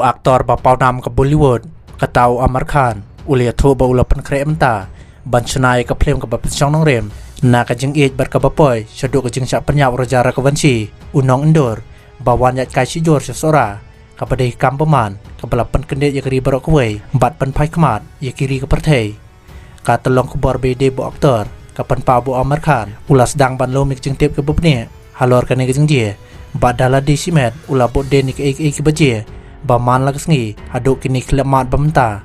aktor bapau nam ke Bollywood katau Amar Khan ulia thu ba ulapan kre menta ban chnai ka phlem ka bap chong nong rem na ka jing ej bar ka bapoy shadu ka jing cha panya rajara ka vanchi unong indor bawan yat kai si jor sora ka padai kam paman ka balapan kendet yakri barok wei bat pan phai khmat yakiri ka parthei ka telong ku bor be de bo aktor ka pan pa bo Amar Khan ulas dang ban lomik jing tep ka bupne halor ka ne ka jing je badala di simet ula bot de nik ek baje baman lagas ngi haduk kini klemat bamta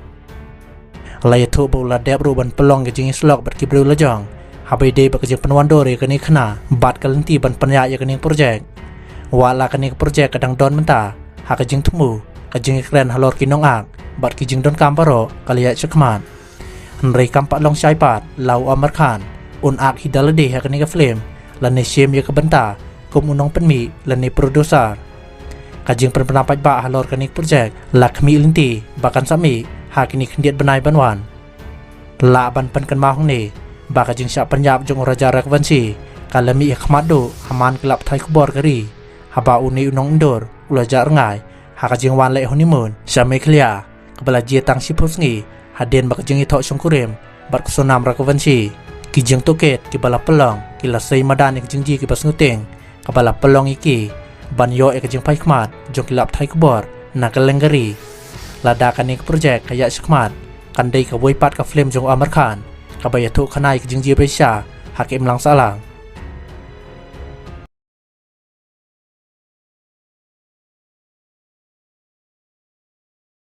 lay thu bula deb ruban pelong ke jing slok bat kibru lajong habai de bak jing panwandore kani khna bat kalenti ban panya ya kani project wala kani project kadang don menta ha ka jing thumu ka jing kren halor kinong ak bat ki jing don kamparo kalia chakman nrei kampa long shai pat lau Amar Khan un ak hidalade ha kani ka flame lane shem ya ka banta kum unong penmi lane producer kajing pendapat ba halor kanik project lakmi linti bahkan sami hakini kendiat benai banwan la ban pen kan mahong ni ba kajing sya penyap jong raja rakwansi kalami ikhmadu haman kelap thai kubor kari haba uni unong indor ulajar ngai hakajing wan le honeymoon sami klia kebala jie tang sipus ngi haden ba kajing ithok songkurem bar kusonam rakwansi kijing toket kibala pelong kila sei madan kijing ji kibas nguteng kebala pelong iki ban yo ek jing pai khmat jong kilap thai kubor na kalengari lada kanik project kaya skmat kandai ka boy pat ka flame jong Amar Khan ka bayatu khanai jing ji besha hakim lang salang